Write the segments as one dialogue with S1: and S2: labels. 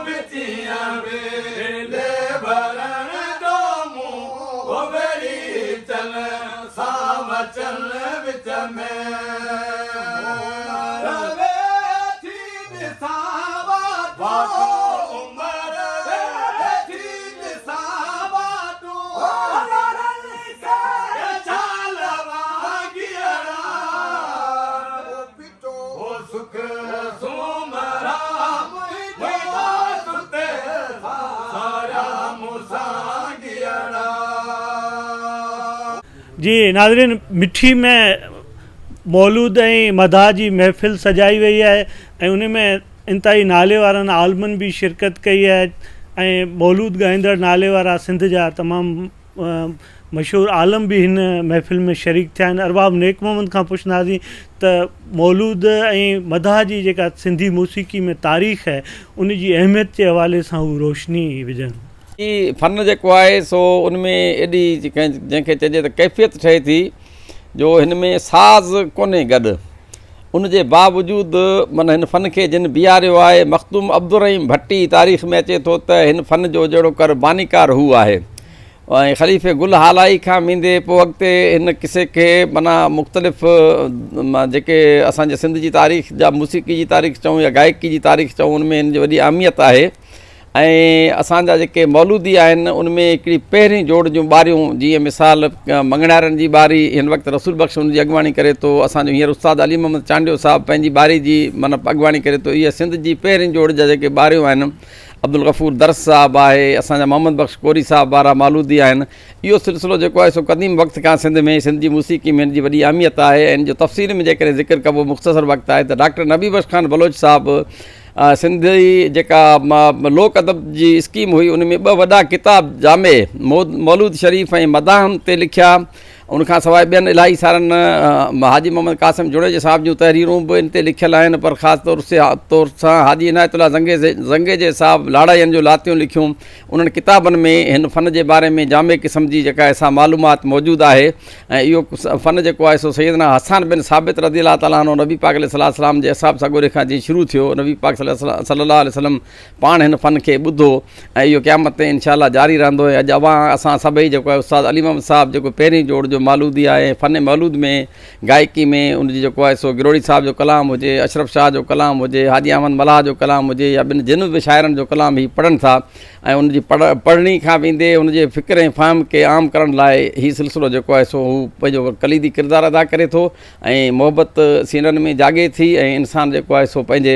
S1: बिचियां बेले भरण जो मुंह ओ बेड़ी चल साम चल विच में रवे थी दिसावा वाटो उमर वे थी दिसावा तू चालवा गियरा ओ सुख सुमरा
S2: जी नाज़रीन, मिठी में मौलूद ऐं मदाह जी महफ़िल सजाई वई आहे ऐं उन में इंतिहाई नाले वारनि आलमनि बि शिरकत कई आहे ऐं मौलूद ॻाईंदड़ नाले वारा सिंध जा तमामु मशहूरु आलम बि हिन महफ़िल में शरीक थिया आहिनि। अरबाब नेक मोहम्मद खां पुछंदासीं त मौलूद ऐं मदाह जी जेका सिंधी मौसीक़ी में तारीख़ आहे उन जी अहमियत जे हवाले सां हू रोशनी विझनि।
S3: ही फ़न जेको आहे सो उनमें एॾी जंहिंखे चइजे त कैफ़ियत ठहे थी जो हिन में साज़ कोन्हे गॾु, उनजे बावजूदु माना हिन फ़न खे जिन बीहारियो आहे मख़दूम अब्दुर रहीम भट्टी तारीख़ में अचे थो त हिन फ़न जो जहिड़ो कर बानीकार हू आहे ऐं ख़लीफ़े गुल हालाई खां वेंदे पोइ अॻिते हिन किसे खे माना मुख़्तलिफ़ जेके असांजे सिंध जी तारीख़ जा मौसीक़ी जी तारीख़ चऊं या गायकी जी तारीख़ चऊं उनमें हिन जी वॾी अहमियत आहे। ऐं असांजा जेके मौलूदी आहिनि उनमें हिकिड़ी पहिरीं जोड़ जूं ॿारियूं जीअं मिसाल मंगणारनि जी ॿारी हिन वक़्तु रसूल बख़्श हुनजी अॻुवाणी करे थो, असांजो हींअर उस्ताद अली मोहम्मद चांडियो साहिबु पंहिंजी ॿारी जी माना अॻुवाणी करे थो। इहा सिंध जी पहिरीं जोड़ जा जेके ॿारियूं आहिनि अब्दुल गफ़ूर दर्स साहिबु आहे, असांजा मोहम्मद बख़्श कोरी साहिबु वारा मालूदी आहिनि। इहो सिलसिलो जेको आहे सो क़दीम वक़्त खां सिंध में सिंध जी मौसीक़ी में हिन जी वॾी अहमियत आहे। ऐं इन जो तफ़सील में जेकॾहिं ज़िक्र कबो मुख़्तसर वक़्तु आहे त डॉक्टर नबी बख़्श ख़ान बलोच साहिबु सिंधी जेका लोक अदब जी स्कीम हुई उन में 2 वॾा किताब जामे मौलूद शरीफ़ ऐं मदाहनि ते लिखिया। उनखां सवाइ ॿियनि इलाही सारनि हाजी मोहम्मद कासिम जुड़ेजे साहिब जूं तहरीरूं बि इन ते लिखियलु आहिनि, पर ख़ासि तौर सां हाजी इनायतुल्ला ज़ंगेजे साहिबु लाड़ाईअनि जूं लातियूं लिखियूं। उन्हनि किताबनि में हिन फ़न जे बारे में जामे क़िस्म जी जेका असां मालूमात मौजूदु आहे। ऐं इहो फ़न जेको आहे सो सैयदना हसन बिन साबित रज़ी अल्लाह ताला अन्हु नबी पाक अलैहिस्सलाम जे असहाब सॻोरे खां जीअं शुरू थियो, नबी पाक सल्लल्लाहु अलैहि वसल्लम पाण हिन फ़न खे ॿुधो ऐं इहो क़यामत ते इंशाअल्लाह जारी रहंदो। अॼु असां सभई जेको आहे उस्ताद अली मोहम्मद साहिबु जेको पहिरीं जोड़ जो मालूदी आहे, फ़न मौलूद में गायकी में उनजी जेको आहे सो गिरोड़ी साहिब जो कलाम हुजे, अशरफ शाह जो कलाम हुजे, हाजी अहमद मलाह जो कलाम हुजे या ॿिनि जिन बि शाइरनि जो कलाम ही पढ़नि था ऐं उनजी पढ़णी खां वेंदे उनजे फ़िक्र ऐं फ़हम खे आम करण लाइ हीउ सिलसिलो जेको आहे सो हू पंहिंजो कलीदी किरदारु अदा करे थो ऐं मोहबत सीननि में जागे थी ऐं इंसानु जेको आहे सो पंहिंजे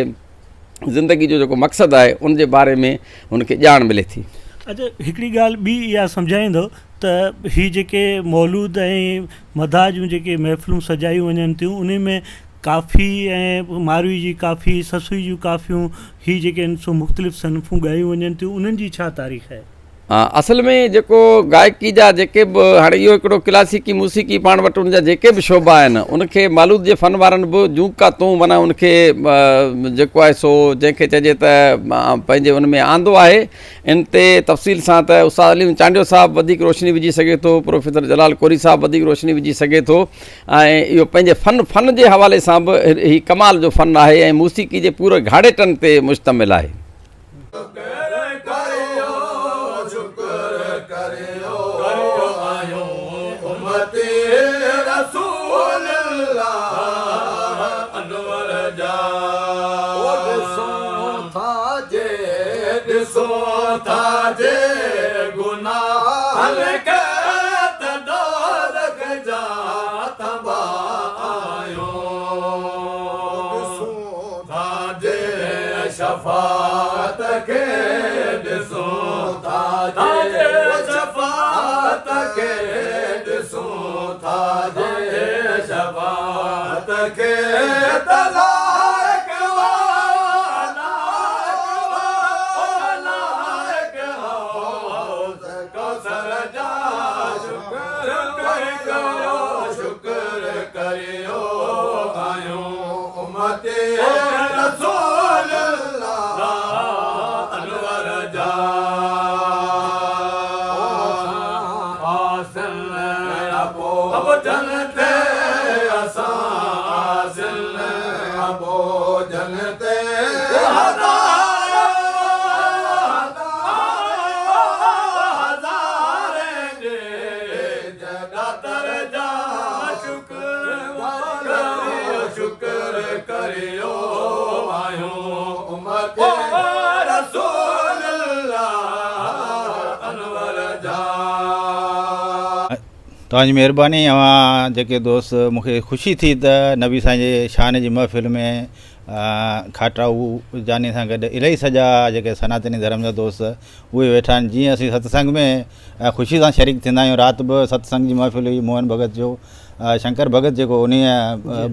S3: ज़िंदगी जो जेको मक़सदु आहे उनजे बारे में हुनखे ॼाण मिले थी।
S2: अच्छा, हिकिड़ी ॻाल्हि ॿी इहा सम्झाईंदो त हीअ जेके मौलूद ऐं मदाह जूं जेके महफ़िलूं सजायूं वञनि थियूं उन में काफ़ी ऐं मारवी जी काफ़ी, ससुई जूं काफ़ियूं, हीअ जेके आहिनि सो मुख़्तलिफ़ सनफ़ूं ॻायूं वञनि थियूं, उन्हनि जी छा तारीख़ आहे?
S3: असल में जेको गायकी जा जेके बि हाणे इहो हिकिड़ो क्लासिकी मौसीक़ी पाण वटि उनजा जेके बि शोभा आहिनि उनखे मालूद जे फ़न वारनि बि जूं का तूं माना उनखे जेको आहे सो जंहिंखे चइजे त पंहिंजे उन में आंदो आहे। इन ते तफ़सील सां त उस्ताद अली चांडियो साहिबु वधीक रोशनी विझी सघे थो, प्रोफेसर जलाल कोरी साहिबु वधीक रोशनी विझी सघे थो ऐं इहो पंहिंजे फ़न जे हवाले सां बि ही कमाल जो फ़न आहे ऐं मौसीक़ी जे पूरे घाड़ेटनि ते मुश्तमिल आहे।
S1: शफ़ात के ॾिसो था जे शफ़ात के ॾिसो था जे शफ़ात के
S4: तव्हांजी महिरबानी। अवां जेके दोस्त मूंखे ख़ुशी थी त नबी साईं जे शान जी महफ़िल में खाटराऊ जानी सां गॾु इलाही सॼा जेके सनातनी धर्म जा दोस्त उहे वेठा आहिनि। जीअं असीं सत्संग में ख़ुशी सां शरीक थींदा आहियूं, राति बि सत्संग जी महफ़िल हुई, मोहन भगत जो शंकर भगत जेको उन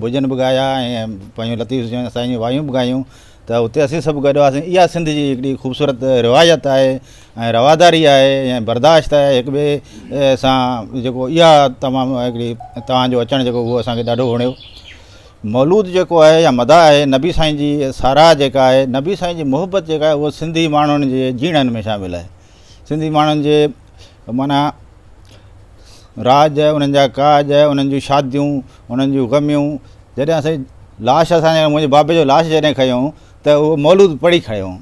S4: भुजन बि ॻाया ऐं पंहिंजो लतीफ़ साईं जूं वायूं बि ॻायूं, त उते असीं सभु गॾु हुआसीं। इहा सिंध जी हिकिड़ी ख़ूबसूरत रिवायत आहे ऐं रवादारी आहे ऐं बर्दाश्त आहे हिक ॿिए सां, जेको इहा तमामु हिकिड़ी तव्हांजो अचणु जेको उहो असांखे ॾाढो वणियो। मौलूद जेको आहे या मदा आहे, नबी साईं जी साराह जेका आहे, नबी साईं जी मुहबत जेका आहे उहो सिंधी माण्हुनि जे जीणनि में शामिलु आहे। सिंधी माण्हुनि जे माना राज, उन्हनि जा काज, उन्हनि जूं शादियूं, उन्हनि जूं ग़मियूं, जॾहिं असां लाश असांजे मुंहिंजे बाबे जो लाश जॾहिं खयूं त उहो मौलूद पढ़ी खयूं।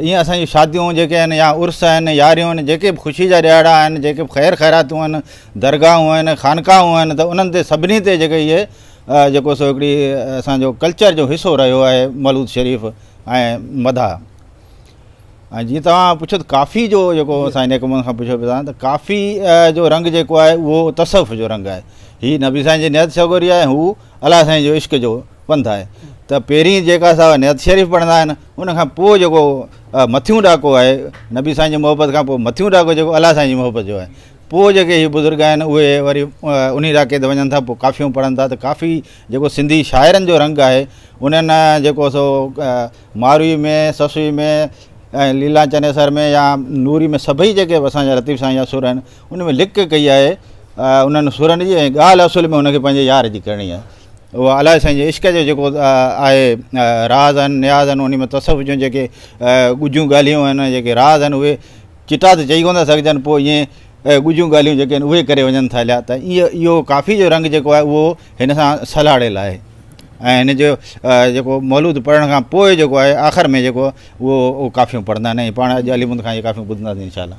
S4: ईअं असांजी शादियूं जेके आहिनि या उर्स आहिनि, यारियूं आहिनि, जेके बि ख़ुशी जा ॾियारा आहिनि, जेके बि ख़ैर ख़ैरातूं आहिनि, दरगाहूं आहिनि, ख़ानकाहूं आहिनि, त उन्हनि ते सभिनी ते जेके इहे जेको सो हिकिड़ी असांजो कल्चर जो हिसो रहियो आहे मौलूद शरीफ़ ऐं मदा। ऐं जीअं तव्हां पुछो त काफ़ी जो जेको असां इन कम खां पुछो पिया त काफ़ी जो रंग जेको आहे उहो तसव्वुफ़ जो रंग आहे। हीअ नबी साईं जी नियत शगोरी आहे, हू अलाह साईं जो इश्क जो पंथ आहे। त पहिरीं जेका असां नियत शरीफ़ पढ़ंदा आहिनि, उनखां पोइ जेको मथियूं ॾाको आहे नबी साईं जी मोहबत खां पोइ मथियूं ॾाको जेको अलाह साईं जी मोहबत जो आहे, पोइ जेके हीअ बुज़ुर्ग आहिनि उहे वरी उन ॾाके ते वञनि था, पोइ काफ़ियूं पढ़नि था। त काफ़ी जेको सिंधी शाइरनि जो रंग आहे, उन्हनि जेको सो मारवी में, ससुई में ऐं लीला चनेसर में या नूरी में सभई जेके असांजा लतीफ़ साईं जा सुर आहिनि, उन में लिक कई आहे उन्हनि सुरनि जी, ऐं ॻाल्हि असुल में हुनखे पंहिंजे यार जी करणी आहे। उहा अलाह साईं जे इश्क जो जेको आहे राज़ आहिनि, न्याज़ आहिनि, उन में तसव्वुफ़ जूं जेके ॻुझूं ॻाल्हियूं आहिनि, जेके राज़ आहिनि, उहे चिटा त चई कोन था सघजनि, पोइ ईअं ॻुझूं ॻाल्हियूं जेके आहिनि उहे करे वञनि था हलिया। त इहो काफ़ी जो रंग जेको आहे उहो हिन सां सलाड़ियल आहे। ऐं हिन जो जेको मौलूद पढ़ण खां पोइ जेको आहे आख़िर में जेको उहो काफ़ियूं पढ़ंदा आहिनि। पाण अॼु अलीमुंद खां इहे काफ़ियूं ॿुधंदासीं इंशाअल्लाह।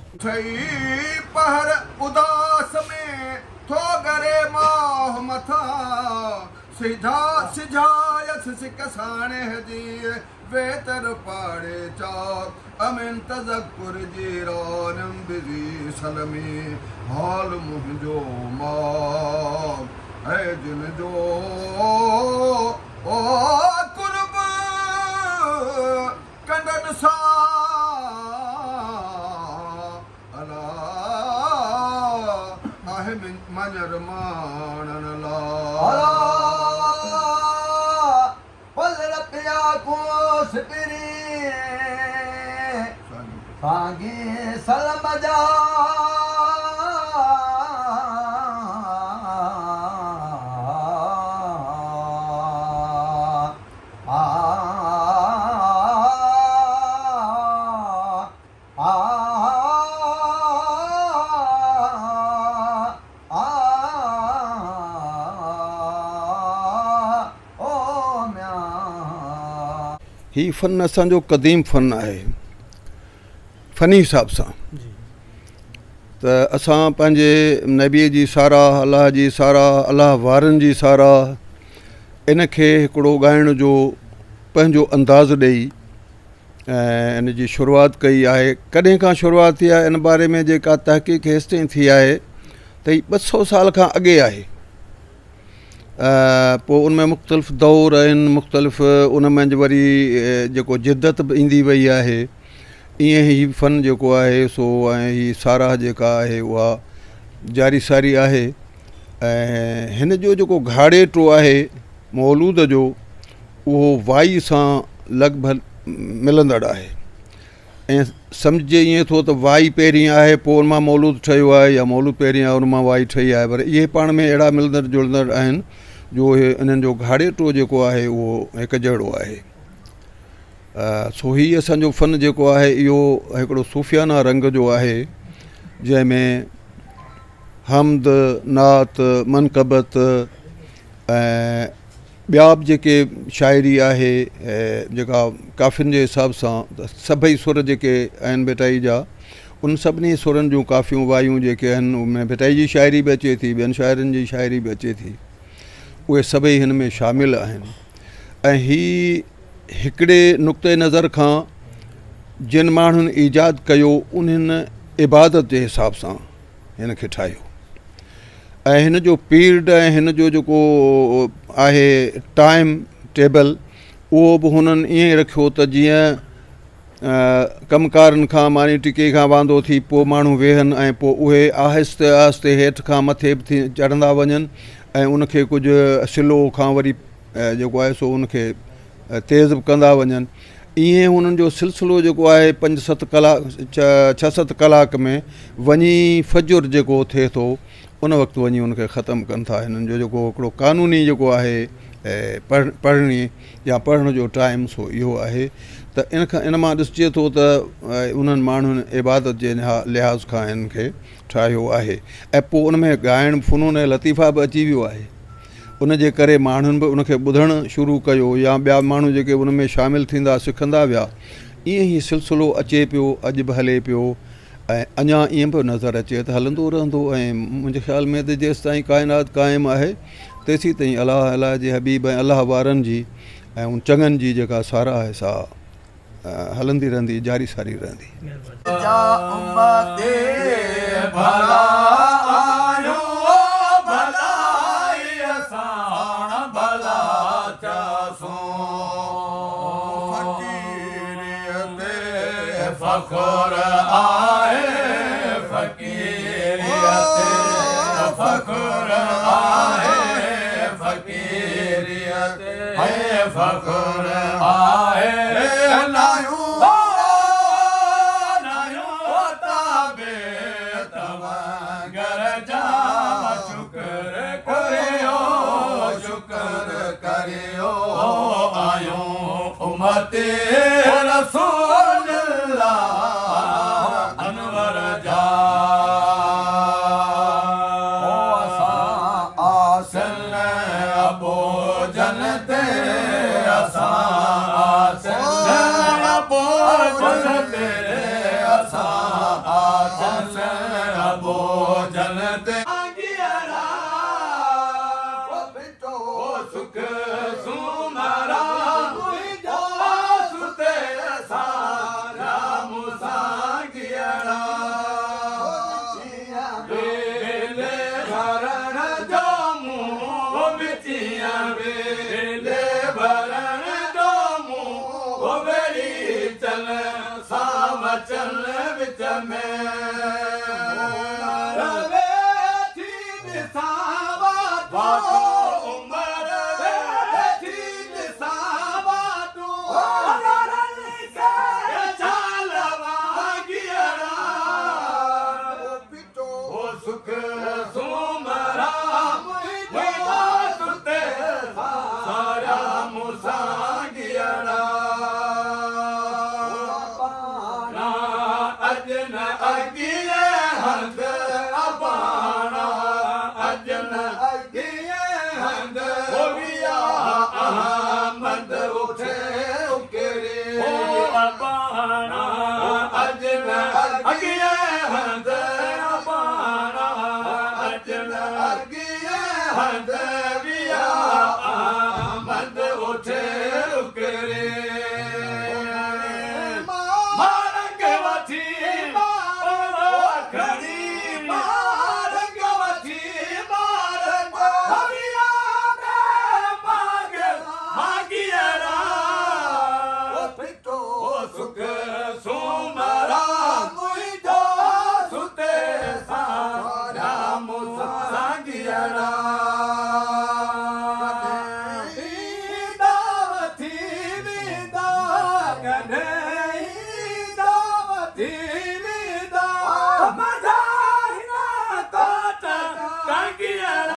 S1: सिझा सिझायस सिकसाणे जी बेतर पाड़े चाक अमिन तज़क्कुर जीरानम बिजी सलमी हाल मुंहिंजो मां है जिन जो ओ कुर्ब कंडन सा अला आहे मंजर मानन ला सागे सलम जा
S5: ही फ़न असांजो क़दीम फ़न आहे फ़नी हिसाब सां। त असां पंहिंजे नबीअ जी साराह, अलाह जी साराह, अलाह वारनि जी साराह, इन खे हिकिड़ो ॻाइण जो पंहिंजो अंदाज़ ॾेई ऐं इन जी शुरूआति कई आहे। कॾहिं खां शुरूआति थी आहे इन बारे में जेका तहक़ीक़ हेसिताईं थी आहे त ही 200 साल खां अॻे आहे। पोइ उनमें मुख़्तलिफ़ दौर आहिनि, मुख़्तलिफ़ उनमें वरी जेको जिद्दत बि ईंदी वई आहे। ईअं ई फ़न जेको आहे सो ऐं हीअ साराह जेका आहे उहा जारी सारी आहे। ऐं हिन जो जेको घाड़ेटो आहे मौलूद जो, उहो वाई सां लॻभॻि मिलंदड़ आहे। ऐं सम्झे ईअं थो त वाई पहिरीं आहे, पोइ उन मां मौलूद ठहियो आहे, या मौलूद पहिरीं आहे उन मां वाई ठही आहे, पर इहे पाण में अहिड़ा मिलंदड़ जुलंदड़ आहिनि जो इन्हनि जो घाड़ेटो जेको आहे उहो हिकु जहिड़ो आहे। सो हीअ असांजो फ़न जेको आहे इहो हिकिड़ो सूफ़ियाना रंग जो आहे, जंहिंमें हमद, नात, मनक़बत ऐं ॿिया बि जेके शाइरी आहे जेका काफ़ियुनि जे हिसाब सां सभई सुर जेके आहिनि भिटाई जा, उन सभिनी सुरनि जूं काफ़ियूं वायूं जेके आहिनि उनमें भिटाई जी शाइरी बि अचे थी, ॿियनि शाइरनि जी शाइरी बि अचे थी, उहे सभई हिन में शामिलु आहिनि। ऐं हीअ हिकिड़े नुक़्ते नज़र खां जिन माण्हुनि ईजाद कयो उन्हनि इबादत जे हिसाब सां हिन खे ठाहियो। ऐं हिन जो पीरियड ऐं हिन जो जेको आहे टाइम टेबल उहो बि हुननि ईअं ई रखियो त जीअं कमकारनि खां मानी टिके खां वांदो थी पोइ माण्हू वेहनि ऐं पोइ उहे आहिस्ते आहिस्ते हेठि खां मथे बि थी चढ़ंदा वञनि ऐं उनखे कुझु स्लो खां वरी जेको आहे सो उनखे तेज़ बि कंदा वञनि। ईअं हुननि जो सिलसिलो जेको आहे 5-7 कलाक 6-7 कलाक में वञी फजुर जेको थिए थो उन वक़्तु वञी उनखे ख़तमु कनि था। हिननि जो जेको हिकिड़ो क़ानूनी जेको आहे पढ़णी या पढ़ण जो टाइम सो इहो आहे। त इन मां ॾिसिजे थो त उन्हनि माण्हुनि इबादत जे लिहाज़ खां हिन खे ठाहियो आहे ऐं पोइ उन में ॻाइणु फ़नून लतीफ़ा बि अची वियो आहे। उन जे करे माण्हुनि बि उनखे ॿुधणु शुरू कयो या ॿिया माण्हू जेके उन में शामिलु थींदा सिखंदा विया। ईअं ई सिलसिलो अचे पियो, अॼु बि हले पियो ऐं अञा ईअं बि नज़र अचे त हलंदो रहंदो। ऐं मुंहिंजे ख़्याल में त जेसि ताईं काइनात क़ाइमु आहे तेसीं ताईं अलाह जे हबीब ऐं अलाह वारनि जी ऐं उन चङनि जी जेका साराह आहे सा हलंदी रहंदी, जारी सारी रहंदी।
S1: फखर आहे फ़क़ीरियत, फखर आहे फ़क़ीरियत, फखर आहे नायूं ताबे तवंगर जा शुक्र करियो, शुक्र करियो आयो उम्मते रसूल अनवर जा आसन अबो जनते असां आसन अबो जनते असां आसन अबो जनते सुख सुमरा सुते सारा मुसागियरा बेले भरण जामू बिचिया बेले भरण जामू बेड़ी चल साम चल विच में उठे